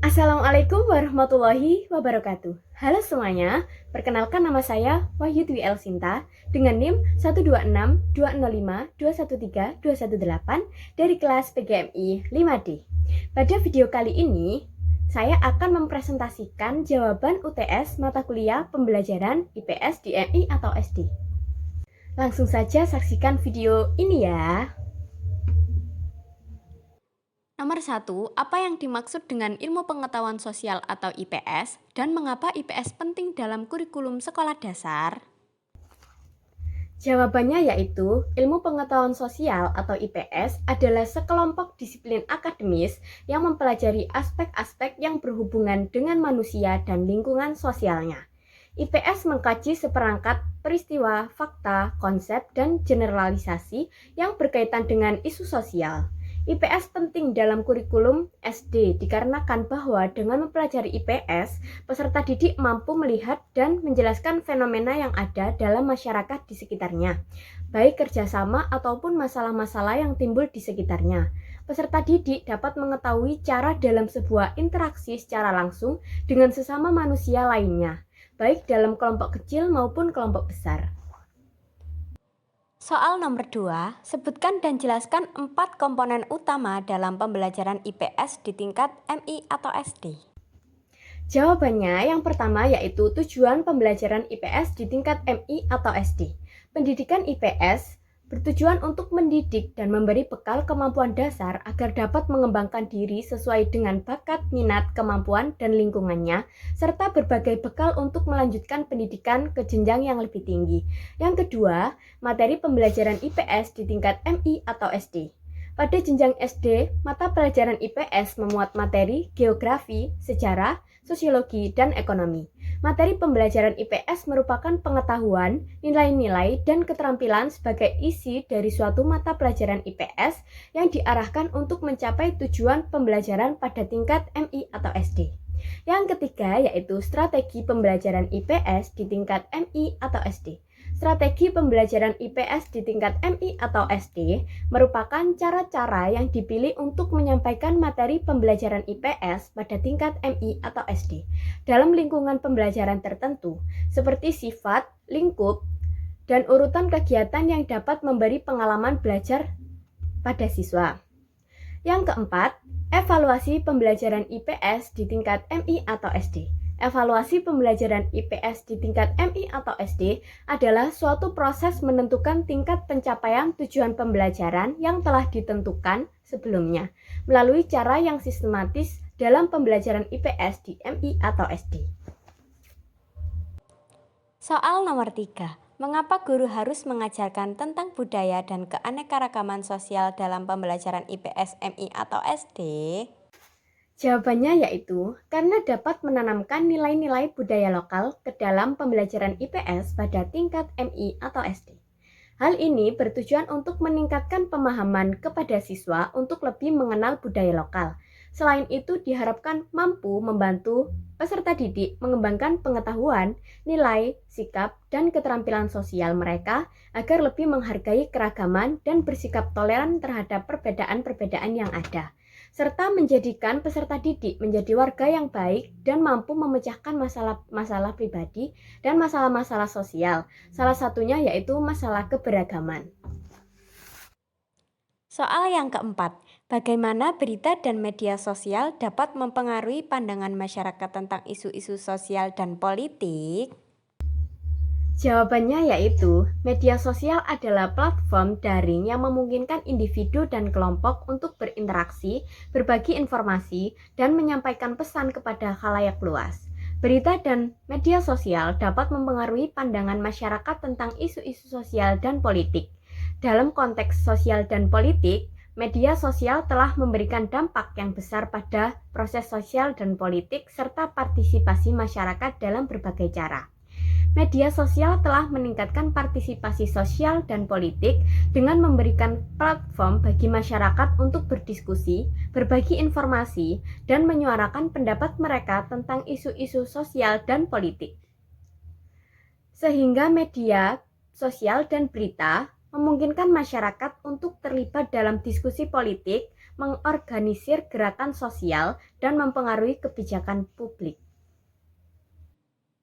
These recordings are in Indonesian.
Assalamualaikum warahmatullahi wabarakatuh. Halo semuanya, perkenalkan nama saya Wahyu Dwi Elsinta dengan NIM 126205213 dari kelas PGMI 5D. Pada video kali ini, saya akan mempresentasikan jawaban UTS mata kuliah pembelajaran IPS di MI atau SD. Langsung saja saksikan video ini ya. Nomor 1, apa yang dimaksud dengan ilmu pengetahuan sosial atau IPS dan mengapa IPS penting dalam kurikulum sekolah dasar? Jawabannya yaitu, ilmu pengetahuan sosial atau IPS adalah sekelompok disiplin akademis yang mempelajari aspek-aspek yang berhubungan dengan manusia dan lingkungan sosialnya. IPS mengkaji seperangkat peristiwa, fakta, konsep, dan generalisasi yang berkaitan dengan isu sosial. IPS penting dalam kurikulum SD dikarenakan bahwa dengan mempelajari IPS, peserta didik mampu melihat dan menjelaskan fenomena yang ada dalam masyarakat di sekitarnya, baik kerjasama ataupun masalah-masalah yang timbul di sekitarnya. Peserta didik dapat mengetahui cara dalam sebuah interaksi secara langsung dengan sesama manusia lainnya, baik dalam kelompok kecil maupun kelompok besar. Soal nomor 2, sebutkan dan jelaskan 4 komponen utama dalam pembelajaran IPS di tingkat MI atau SD. Jawabannya yang pertama yaitu tujuan pembelajaran IPS di tingkat MI atau SD. Pendidikan IPS bertujuan untuk mendidik dan memberi bekal kemampuan dasar agar dapat mengembangkan diri sesuai dengan bakat, minat, kemampuan, dan lingkungannya, serta berbagai bekal untuk melanjutkan pendidikan ke jenjang yang lebih tinggi. Yang kedua, materi pembelajaran IPS di tingkat MI atau SD. Pada jenjang SD, mata pelajaran IPS memuat materi geografi, sejarah, sosiologi, dan ekonomi. Materi pembelajaran IPS merupakan pengetahuan, nilai-nilai, dan keterampilan sebagai isi dari suatu mata pelajaran IPS yang diarahkan untuk mencapai tujuan pembelajaran pada tingkat MI atau SD. Yang ketiga yaitu strategi pembelajaran IPS di tingkat MI atau SD. Strategi pembelajaran IPS di tingkat MI atau SD merupakan cara-cara yang dipilih untuk menyampaikan materi pembelajaran IPS pada tingkat MI atau SD dalam lingkungan pembelajaran tertentu, seperti sifat, lingkup, dan urutan kegiatan yang dapat memberi pengalaman belajar pada siswa. Yang keempat, evaluasi pembelajaran IPS di tingkat MI atau SD. Evaluasi pembelajaran IPS di tingkat MI atau SD adalah suatu proses menentukan tingkat pencapaian tujuan pembelajaran yang telah ditentukan sebelumnya melalui cara yang sistematis dalam pembelajaran IPS di MI atau SD. Soal nomor 3. Mengapa guru harus mengajarkan tentang budaya dan keanekaragaman sosial dalam pembelajaran IPS MI atau SD? Jawabannya yaitu karena dapat menanamkan nilai-nilai budaya lokal ke dalam pembelajaran IPS pada tingkat MI atau SD. Hal ini bertujuan untuk meningkatkan pemahaman kepada siswa untuk lebih mengenal budaya lokal. Selain itu diharapkan mampu membantu peserta didik mengembangkan pengetahuan, nilai, sikap, dan keterampilan sosial mereka agar lebih menghargai keragaman dan bersikap toleran terhadap perbedaan-perbedaan yang ada, serta menjadikan peserta didik menjadi warga yang baik dan mampu memecahkan masalah-masalah pribadi dan masalah-masalah sosial, salah satunya yaitu masalah keberagaman. Soal yang keempat, bagaimana berita dan media sosial dapat mempengaruhi pandangan masyarakat tentang isu-isu sosial dan politik? Jawabannya yaitu, media sosial adalah platform daring yang memungkinkan individu dan kelompok untuk berinteraksi, berbagi informasi, dan menyampaikan pesan kepada khalayak luas. Berita dan media sosial dapat mempengaruhi pandangan masyarakat tentang isu-isu sosial dan politik. Dalam konteks sosial dan politik, media sosial telah memberikan dampak yang besar pada proses sosial dan politik serta partisipasi masyarakat dalam berbagai cara. Media sosial telah meningkatkan partisipasi sosial dan politik dengan memberikan platform bagi masyarakat untuk berdiskusi, berbagi informasi, dan menyuarakan pendapat mereka tentang isu-isu sosial dan politik. Sehingga media sosial dan berita memungkinkan masyarakat untuk terlibat dalam diskusi politik, mengorganisir gerakan sosial, dan mempengaruhi kebijakan publik.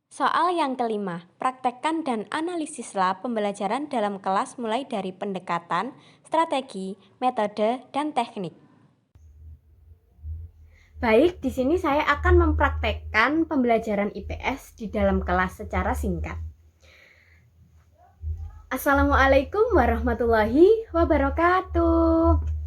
Soal yang kelima, praktekkan dan analisislah pembelajaran dalam kelas mulai dari pendekatan, strategi, metode, dan teknik. Baik, di sini saya akan mempraktekkan pembelajaran IPS di dalam kelas secara singkat. Assalamualaikum warahmatullahi wabarakatuh.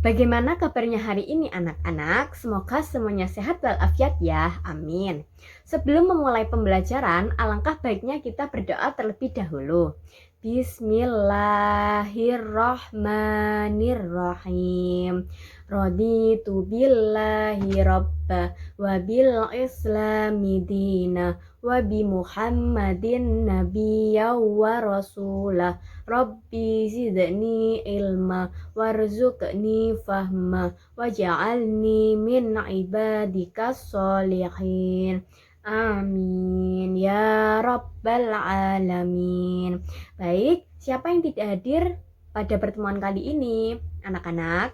Bagaimana kabarnya hari ini anak-anak? Semoga semuanya sehat walafiat ya, amin. Sebelum memulai pembelajaran, alangkah baiknya kita berdoa terlebih dahulu. Bismillahirrahmanirrahim. Raditu billahi rabba wa bil islami dina wa bi muhammadin nabiyya wa rasulah. Rabbi zidni ilma warzuqni fahma waj'alni min ibadikas sholihin. Amin ya rabbal alamin. Baik, siapa yang tidak hadir pada pertemuan kali ini? Anak-anak?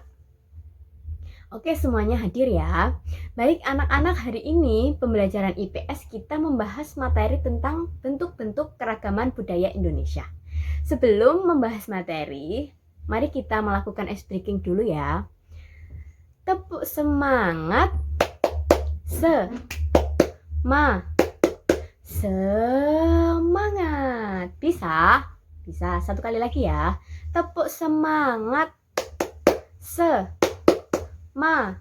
Oke, semuanya hadir ya. Baik anak-anak, hari ini pembelajaran IPS kita membahas materi tentang bentuk-bentuk keragaman budaya Indonesia. Sebelum membahas materi, mari kita melakukan ice breaking dulu ya. Tepuk semangat. Semangat. Bisa? Bisa. Satu kali lagi ya. Tepuk semangat. Semangat.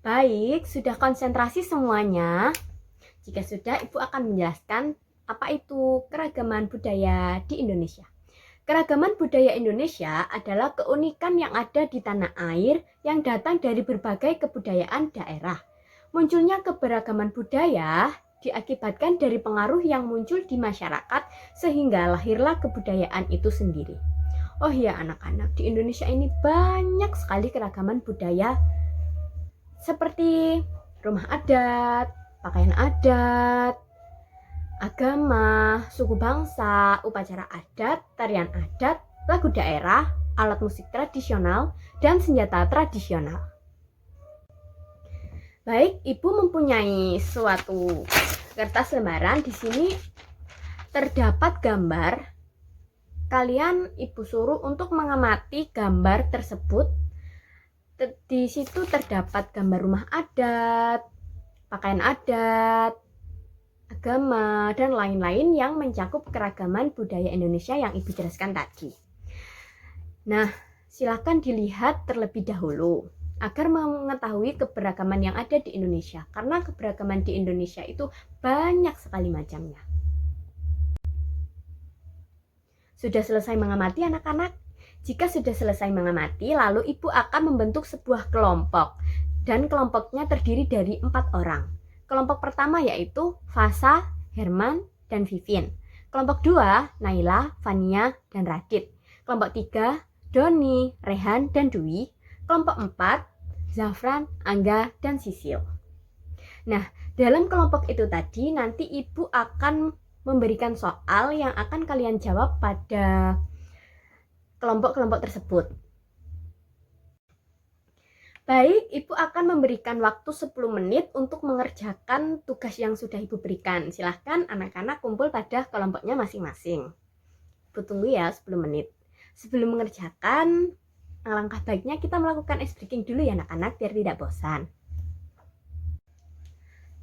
Baik, sudah konsentrasi semuanya. Jika sudah, Ibu akan menjelaskan apa itu keragaman budaya di Indonesia. Keragaman budaya Indonesia adalah keunikan yang ada di tanah air yang datang dari berbagai kebudayaan daerah. Munculnya keberagaman budaya diakibatkan dari pengaruh yang muncul di masyarakat sehingga lahirlah kebudayaan itu sendiri. Oh ya anak-anak, di Indonesia ini banyak sekali keragaman budaya seperti rumah adat, pakaian adat, agama, suku bangsa, upacara adat, tarian adat, lagu daerah, alat musik tradisional, dan senjata tradisional. Baik, Ibu mempunyai suatu kertas lembaran. Di sini terdapat gambar. Kalian Ibu suruh untuk mengamati gambar tersebut. Di situ terdapat gambar rumah adat, pakaian adat, agama, dan lain-lain yang mencakup keragaman budaya Indonesia yang Ibu jelaskan tadi. Nah, silakan dilihat terlebih dahulu agar mengetahui keberagaman yang ada di Indonesia, karena keberagaman di Indonesia itu banyak sekali macamnya. Sudah selesai mengamati anak-anak? Jika sudah selesai mengamati, lalu Ibu akan membentuk sebuah kelompok, dan kelompoknya terdiri dari 4 orang. Kelompok pertama yaitu Fasa, Herman, dan Vivin. Kelompok 2, Naila, Fania, dan Radit. Kelompok 3, Doni, Rehan, dan Dwi. Kelompok 4, Zafran, Angga, dan Sisil. Nah, dalam kelompok itu tadi nanti Ibu akan memberikan soal yang akan kalian jawab pada kelompok-kelompok tersebut. Baik, Ibu akan memberikan waktu 10 menit untuk mengerjakan tugas yang sudah Ibu berikan. Silahkan anak-anak kumpul pada kelompoknya masing-masing. Ibu tunggu ya 10 menit. Sebelum mengerjakan, alangkah baiknya kita melakukan ice breaking dulu ya anak-anak, biar tidak bosan.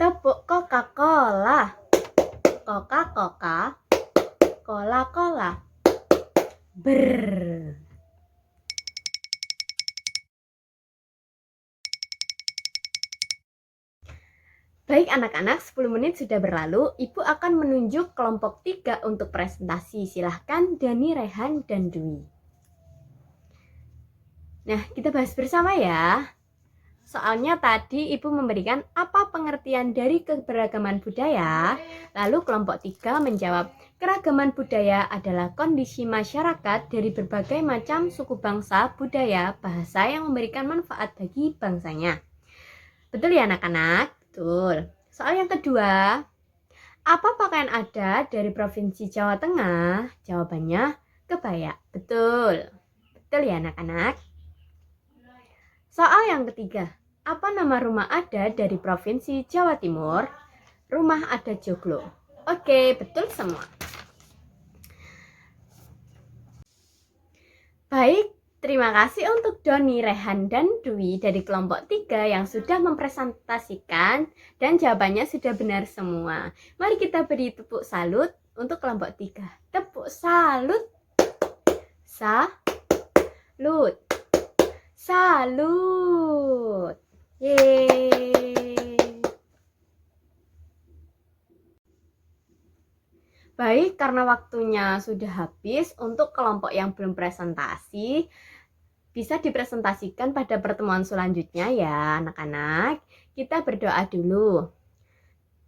Tepuk Coca-Cola. Coca-Cola. Cola-Cola. Brrr. Baik anak-anak, 10 menit sudah berlalu. Ibu akan menunjuk kelompok 3 untuk presentasi. Silahkan Dani, Rehan, dan Dwi. Nah, kita bahas bersama ya. Soalnya tadi Ibu memberikan apa pengertian dari keberagaman budaya. Lalu kelompok 3 menjawab, keragaman budaya adalah kondisi masyarakat dari berbagai macam suku bangsa, budaya, bahasa yang memberikan manfaat bagi bangsanya. Betul ya anak-anak? Betul. Soal yang kedua, Apa pakaian adat dari Provinsi Jawa Tengah? Jawabannya kebaya. Betul. Betul ya anak-anak? Soal yang ketiga. Apa nama rumah adat dari Provinsi Jawa Timur? Rumah adat Joglo. Oke, betul semua. Baik, terima kasih untuk Doni, Rehan, dan Dwi dari kelompok 3 yang sudah mempresentasikan dan jawabannya sudah benar semua. Mari kita beri tepuk salut untuk kelompok 3. Tepuk salut. Salut. Salut. Yeay. Baik, karena waktunya sudah habis, untuk kelompok yang belum presentasi, bisa dipresentasikan pada pertemuan selanjutnya ya anak-anak. Kita berdoa dulu.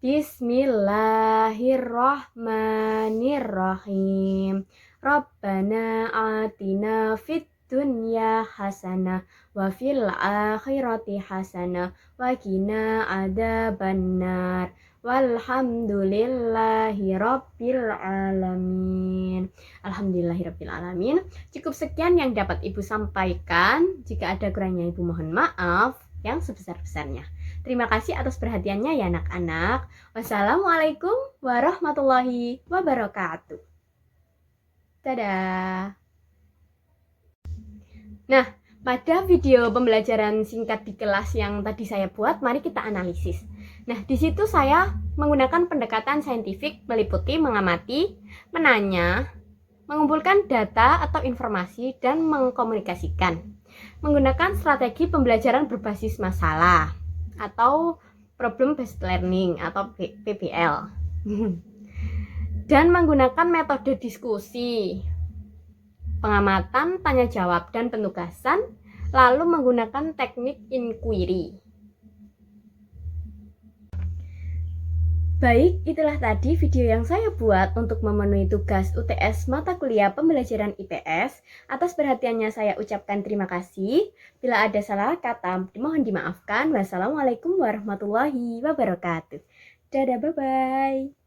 Bismillahirrahmanirrahim. Rabbana atina fid dunya hasanah wa fil akhirati hasanah wa qina adzabannar. Walhamdulillahi rabbil alamin. Alhamdulillahirabbil alamin. Cukup sekian yang dapat Ibu sampaikan. Jika ada kurangnya Ibu mohon maaf yang sebesar-besarnya. Terima kasih atas perhatiannya ya anak-anak. Wassalamualaikum warahmatullahi wabarakatuh. Dadah. Nah, pada video pembelajaran singkat di kelas yang tadi saya buat, mari kita analisis. Nah, di situ saya menggunakan pendekatan saintifik, meliputi, mengamati, menanya, mengumpulkan data atau informasi, dan mengkomunikasikan. Menggunakan strategi pembelajaran berbasis masalah atau problem based learning atau PBL. Dan menggunakan metode diskusi, pengamatan, tanya jawab, dan penugasan, lalu menggunakan teknik inquiry. Baik, itulah tadi video yang saya buat untuk memenuhi tugas UTS mata kuliah pembelajaran IPS. Atas perhatiannya saya ucapkan terima kasih. Bila ada salah kata, mohon dimaafkan. Wassalamualaikum warahmatullahi wabarakatuh. Dadah, bye-bye.